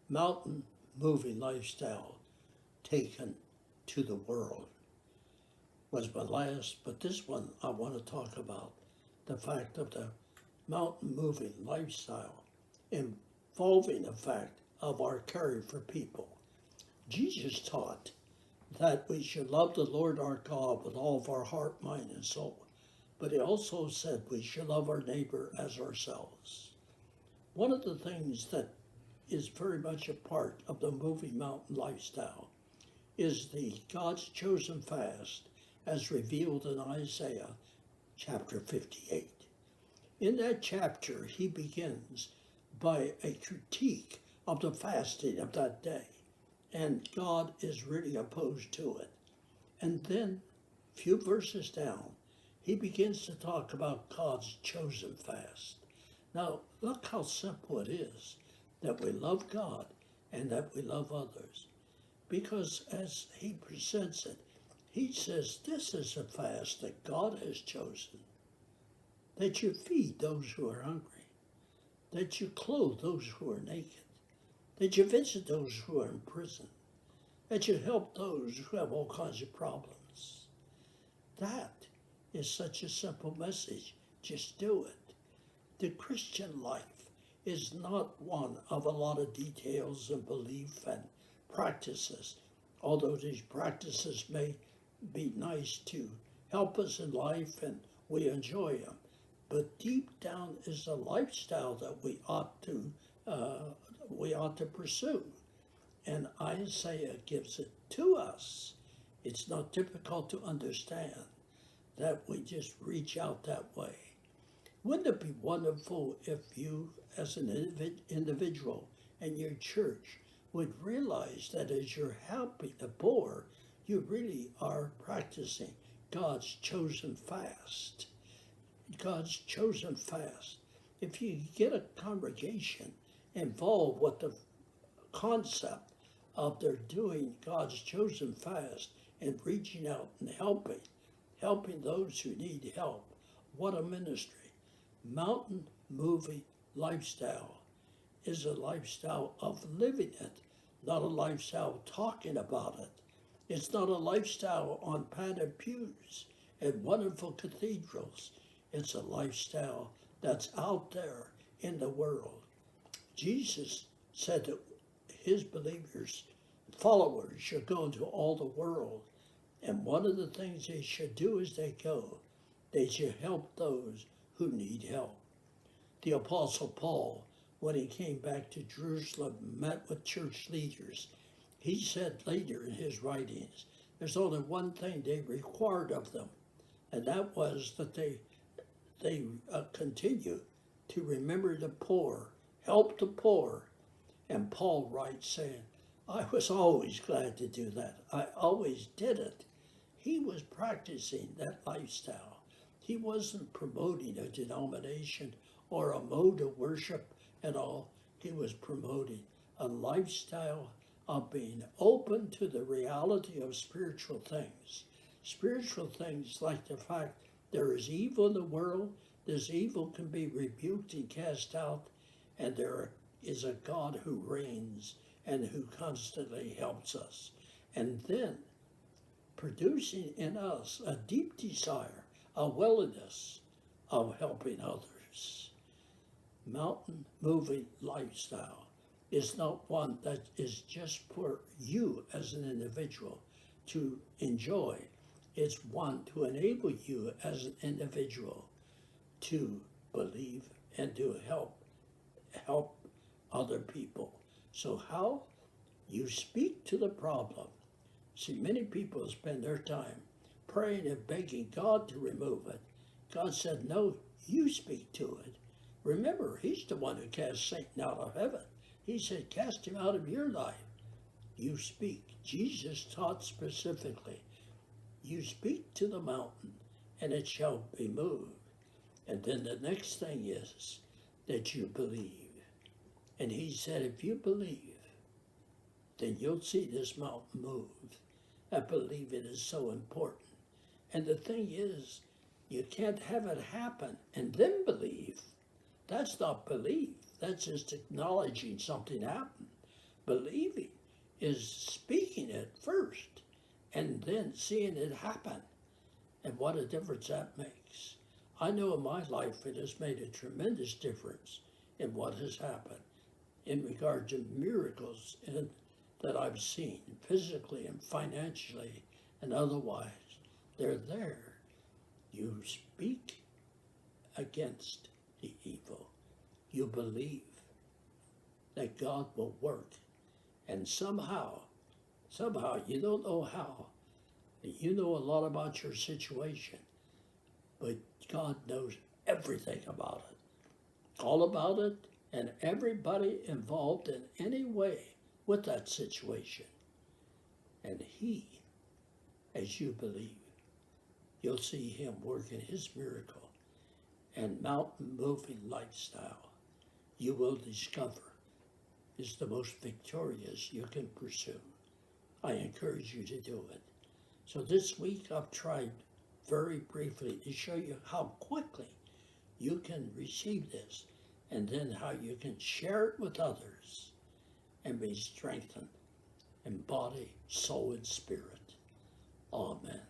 mountain moving lifestyle taken to the world was my last, but this one I want to talk about the fact of the mountain moving lifestyle involving the fact of our care for people. Jesus taught that we should love the Lord our God with all of our heart, mind, and soul. But he also said we should love our neighbor as ourselves. One of the things that is very much a part of the moving mountain lifestyle is the God's chosen fast as revealed in Isaiah chapter 58. In that chapter, he begins by a critique of the fasting of that day, and God is really opposed to it. And then, a few verses down, he begins to talk about God's chosen fast. Now, look how simple it is that we love God and that we love others. Because as he presents it, he says, this is a fast that God has chosen, that you feed those who are hungry, that you clothe those who are naked, that you visit those who are in prison, that you help those who have all kinds of problems. That is such a simple message. Just do it. The Christian life is not one of a lot of details and belief and practices, although these practices may be nice to help us in life and we enjoy them. But deep down is a lifestyle that we ought to pursue. And Isaiah gives it to us. It's not difficult to understand that we just reach out that way. Wouldn't it be wonderful if you, as an individual and your church, would realize that as you're helping the poor, you really are practicing God's chosen fast. God's chosen fast. If you get a congregation involved with the concept of their doing God's chosen fast and reaching out and helping those who need help, what a ministry. Mountain moving lifestyle is a lifestyle of living it, not a lifestyle of talking about it. It's not a lifestyle on padded pews and wonderful cathedrals. It's a lifestyle that's out there in the world. Jesus said that his believers, followers, should go into all the world. And one of the things they should do as they go, they should help those who need help. The Apostle Paul, when he came back to Jerusalem, met with church leaders. He said later in his writings, there's only one thing they required of them, and that was that they continue to remember the poor, help the poor. And Paul writes saying, I was always glad to do that. I always did it. He was practicing that lifestyle. He wasn't promoting a denomination or a mode of worship at all. He was promoting a lifestyle of being open to the reality of spiritual things. Spiritual things like the fact there is evil in the world, this evil can be rebuked and cast out, and there is a God who reigns and who constantly helps us. And then producing in us a deep desire, a willingness of helping others. Mountain moving lifestyle is not one that is just for you as an individual to enjoy. It's one to enable you as an individual to believe and to help other people. So how? You speak to the problem. See, many people spend their time praying and begging God to remove it. God said, no, you speak to it. Remember, he's the one who cast Satan out of heaven. He said, cast him out of your life. You speak. Jesus taught specifically, you speak to the mountain and it shall be moved. And then the next thing is that you believe. And he said, if you believe, then you'll see this mountain move. I believe it is so important. And the thing is, you can't have it happen and then believe. That's not belief. That's just acknowledging something happened. Believing is speaking it first and then seeing it happen. And what a difference that makes. I know in my life it has made a tremendous difference in what has happened in regard to miracles that I've seen physically and financially and otherwise. They're there. You speak against the evil. You believe that God will work. And somehow, you don't know how, you know a lot about your situation, but God knows everything about it, all about it, and everybody involved in any way with that situation. And He, as you believe, you'll see Him working His miracle and mountain moving lifestyle you will discover is the most victorious you can pursue. I encourage you to do it. So this week I've tried very briefly to show you how quickly you can receive this and then how you can share it with others and be strengthened in body, soul, and spirit. Amen.